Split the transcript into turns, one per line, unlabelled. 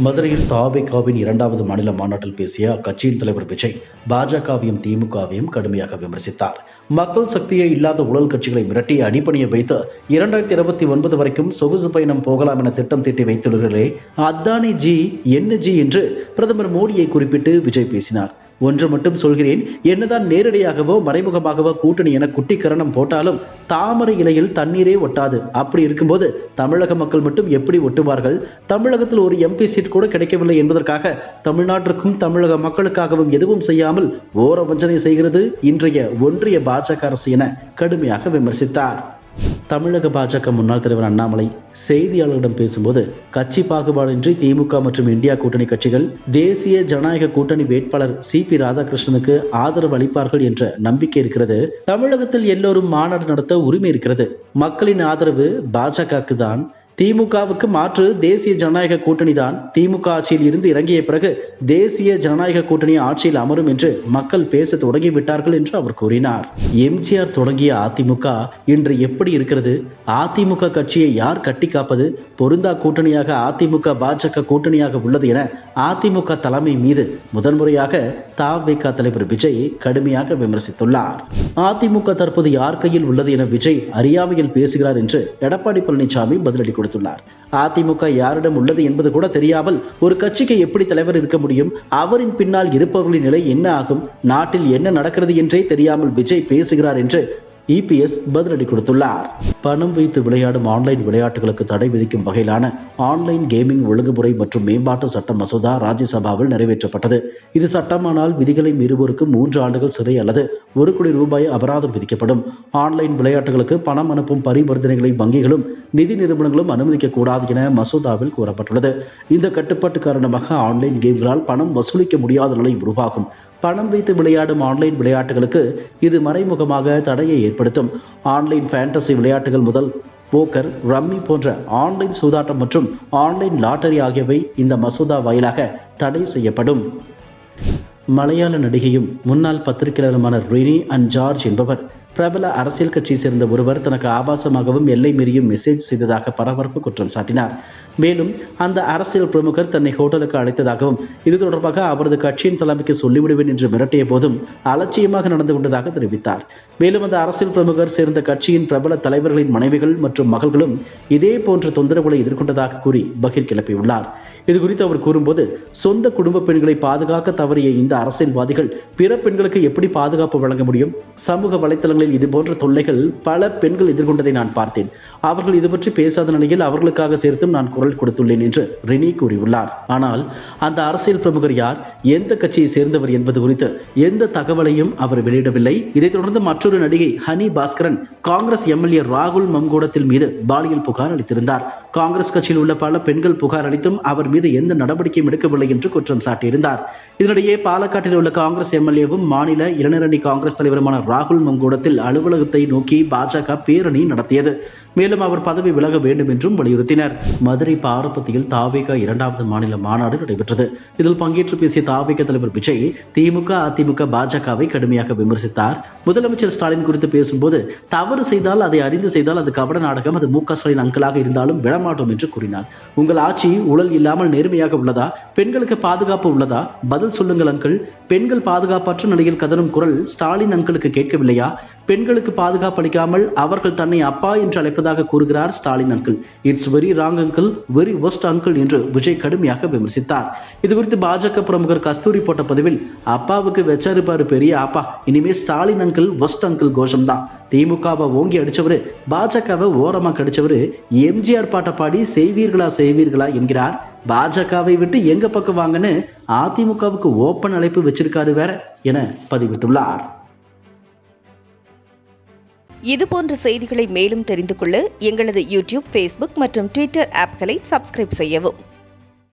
மதுரையில் தாவேகாவின் இரண்டாவது மாநில மாநாட்டில் பேசிய அக்கட்சியின் தலைவர் விஜய் பாஜகவையும் திமுகவையும் கடுமையாக விமர்சித்தார். மக்கள் சக்தியே இல்லாத ஊழல் கட்சிகளை மிரட்டி அடிப்பணிய வைத்து 2029 வரைக்கும் சொகுசு பயணம் போகலாம் என திட்டம் தீட்டி வைத்துள்ளீர்களே, அத்தானி ஜி என்ன ஜி என்று பிரதமர் மோடியை குறிப்பிட்டு விஜய் பேசினார். ஒன்று மட்டும் சொல்கிறேன், என்னதான் நேரடியாகவோ மறைமுகமாகவோ கூட்டணி என குட்டி கரணம் போட்டாலும் தாமரை இலையில் தண்ணீரே ஒட்டாது. அப்படி இருக்கும்போது தமிழக மக்கள் மட்டும் எப்படி ஒட்டுவார்கள்? தமிழகத்தில் ஒரு MP சீட் கூட கிடைக்கவில்லை என்பதற்காக தமிழ்நாட்டிற்கும் தமிழக மக்களுக்காகவும் எதுவும் செய்யாமல் ஓர வஞ்சனை செய்கிறது இன்றைய ஒன்றிய பாஜக அரசு என கடுமையாக விமர்சித்தார். தமிழக பாஜக முன்னாள் தலைவர் அண்ணாமலை செய்தியாளர்களிடம் பேசும்போது, கட்சி பாகுபாடின்றி திமுக மற்றும் இந்தியா கூட்டணி கட்சிகள் தேசிய ஜனநாயக கூட்டணி வேட்பாளர் CP ராதாகிருஷ்ணனுக்கு ஆதரவு அளிப்பார்கள் என்ற நம்பிக்கை இருக்கிறது. தமிழகத்தில் எல்லோரும் மாநாடு நடத்த உரிமை இருக்கிறது. மக்களின் ஆதரவு பாஜகவுக்கு தான். திமுகவுக்கு மாற்று தேசிய ஜனநாயக கூட்டணி தான். திமுக ஆட்சியில் இருந்து இறங்கிய பிறகு தேசிய ஜனநாயக கூட்டணி ஆட்சியில் அமரும் என்று மக்கள் பேச தொடங்கிவிட்டார்கள் என்று அவர் கூறினார். MGR தொடங்கிய அதிமுக இன்று எப்படி இருக்கிறது? அதிமுக கட்சியை யார் கட்டி காப்பது? பொருந்தா கூட்டணியாக அதிமுக பாஜக கூட்டணியாக உள்ளது என அதிமுக தலைமை மீது முதன்முறையாக தவேகா தலைவர் விஜய் கடுமையாக விமர்சித்துள்ளார். அதிமுக தற்போது யார் கையில் உள்ளது என விஜய் அறியாமையில் பேசுகிறார் என்று எடப்பாடி பழனிசாமி பதிலடி கொடுத்துள்ளார். அதிமுக யாரிடம் உள்ளது என்பது கூட தெரியாமல் ஒரு கட்சிக்கு எப்படி தலைவர் இருக்க முடியும்? அவரின் பின்னால் இருப்பவர்களின் நிலை என்ன ஆகும்? நாட்டில் என்ன நடக்கிறது என்றே தெரியாமல் விஜய் பேசுகிறார் என்று EPS பதிலடி கொடுத்துள்ளார். பணம் வைத்து விளையாடும் ஆன்லைன் விளையாட்டுகளுக்கு தடை விதிக்கும் வகையிலான ஆன்லைன் கேமிங் ஒழுங்குமுறை மற்றும் மேம்பாட்டு சட்ட மசோதா ராஜ்யசபாவில் நிறைவேற்றப்பட்டது. இது சட்டமானால் விதிகளை மீறுவோருக்கு 3 ஆண்டுகள் சிறை அல்லது 1 கோடி ரூபாய் அபராதம் விதிக்கப்படும். ஆன்லைன் விளையாட்டுகளுக்கு பணம் அனுப்பும் பரிவர்த்தனைகளை வங்கிகளும் நிதி நிறுவனங்களும் அனுமதிக்க கூடாது என மசோதாவில் கூறப்பட்டுள்ளது. இந்த கட்டுப்பாட்டு காரணமாக ஆன்லைன் கேம்களால் பணம் வசூலிக்க முடியாத நிலை உருவாகும். பணம் வைத்து விளையாடும் ஆன்லைன் விளையாட்டுகளுக்கு இது மறைமுகமாக தடையை ஏற்படுத்தும். ஆன்லைன் ஃபேண்டசி விளையாட்டுகள் முதல் போக்கர், ரம்மி போன்ற ஆன்லைன் சூதாட்டம் மற்றும் ஆன்லைன் லாட்டரி ஆகியவை இந்த மசோதா வாயிலாக தடை செய்யப்படும். மலையாள நடிகையும் முன்னாள் பத்திரிகையாளருமான ரினி அண்ட் ஜார்ஜ் என்பவர் பிரபல அரசியல் கட்சியை சேர்ந்த ஒருவர் தனக்கு ஆபாசமாகவும் எல்லை மீறியும் மெசேஜ் செய்ததாக பரபரப்பு குற்றம் சாட்டினார். மேலும் அந்த அரசியல் பிரமுகர் தன்னை ஹோட்டலுக்கு அழைத்ததாகவும் இது தொடர்பாக அவரது கட்சியின் தலைமைக்கு சொல்லிவிடுவேன் என்று மிரட்டிய போதும் அலட்சியமாக நடந்து கொண்டதாக தெரிவித்தார். மேலும் அந்த அரசியல் பிரமுகர் சேர்ந்த கட்சியின் பிரபல தலைவர்களின் மனைவிகள் மற்றும் மகள்களும் இதே போன்ற தொந்தரவுகளை எதிர்கொண்டதாக கூறி பகீர் கிளப்பியுள்ளார். இது குறித்து அவர் கூறும்போது, சொந்த குடும்ப பெண்களை பாதுகாக்க தவறிய இந்த அரசியல்வாதிகள் பிற பெண்களுக்கு எப்படி பாதுகாப்பு வழங்க முடியும்? சமூக வலைத்தளங்களில் இதுபோன்ற தொல்லைகள் பல பெண்கள் எதிர்கொண்டதை நான் பார்த்தேன். அவர்கள் இது பற்றி பேசாத நிலையில் அவர்களுக்காக சேர்த்தும் நான் குரல் கொடுத்துள்ளேன் என்று ரினி கூறியுள்ளார். ஆனால் அந்த அரசியல் பிரமுகர் யார், எந்த கட்சியை சேர்ந்தவர் என்பது குறித்து எந்த தகவலையும் அவர் வெளியிடவில்லை. இதைத் தொடர்ந்து மற்றொரு நடிகை ஹனி பாஸ்கரன் காங்கிரஸ் MLA ராகுல் மம்கூடத்தில் மீது பாலியல் புகார் அளித்திருந்தார். காங்கிரஸ் கட்சியில் உள்ள பல பெண்கள் புகார் அளித்தும் அவர் மீது எந்த நடவடிக்கையும் எடுக்கவில்லை என்று குற்றம் சாட்டியிருந்தார். இதனிடையே பாலக்காட்டில் உள்ள காங்கிரஸ் MLAவும் மாநில இளைஞரணி காங்கிரஸ் தலைவருமான ராகுல் மம்கூடத்தில் அலுவலகத்தை நோக்கி பாஜக பேரணி நடத்தியது. மேலும் அவர் பதவி விலக வேண்டும் என்றும் வலியுறுத்தினர். மதுரை பாரபத்தியில் தவேகா இரண்டாவது மாநில மாநாடு நடைபெற்றது. இதில் பங்கேற்று பேசிய தவேகா தலைவர் விஜய் திமுக அதிமுக பாஜகவை கடுமையாக விமர்சித்தார். முதலமைச்சர் ஸ்டாலின் குறித்து பேசும்போது, தவறு செய்தால் அதை அறிந்து செய்தால் அது கபட நாடகம், அது MK ஸ்டாலின் அங்கலாக இருந்தாலும் விடமாட்டோம் என்று கூறினார். உங்கள் ஆட்சி ஊழல் இல்லாமல் நேர்மையாக உள்ளதா? பெண்களுக்கு பாதுகாப்பு உள்ளதா? பதில் சொல்லுங்கள் அங்கிள். பெண்கள் பாதுகாப்பற்ற நிலையில் கதறும் குரல் ஸ்டாலின் அங்கிளுக்கு கேட்கவில்லையா? பெண்களுக்கு பாதுகாப்பு அளிக்காமல் அவர்கள் தன்னை அப்பா என்று அழைப்பதாக கூறுகிறார் Stalin uncle. It's very wrong uncle, very worst uncle என்று விஜய் கடுமையாக விமர்சித்தார். இதுகுறித்து பாஜக பிரமுகர் கஸ்தூரி போட்ட பதிவில், அப்பாவுக்கு வச்சாருப்பாரு பெரிய அப்பா, இனிமே ஸ்டாலின் அங்கிள் ஒஸ்ட் அங்கிள் கோஷம்தான். திமுகவை ஓங்கி அடிச்சவரு, பாஜகவை ஓரமா கடிச்சவரு, MGR பாட்ட பாடி செய்வீர்களா என்கிறார். பாஜகவை விட்டு எங்க பக்கம் வாங்கன்னு அதிமுகவுக்கு ஓப்பன் அழைப்பு வச்சிருக்காரு வேற என பதிவிட்டுள்ளார்.
இதுபோன்ற செய்திகளை மேலும் தெரிந்து கொள்ள எங்களது YouTube, Facebook மற்றும் Twitter ஆப்களை சப்ஸ்கிரைப் செய்யவும்.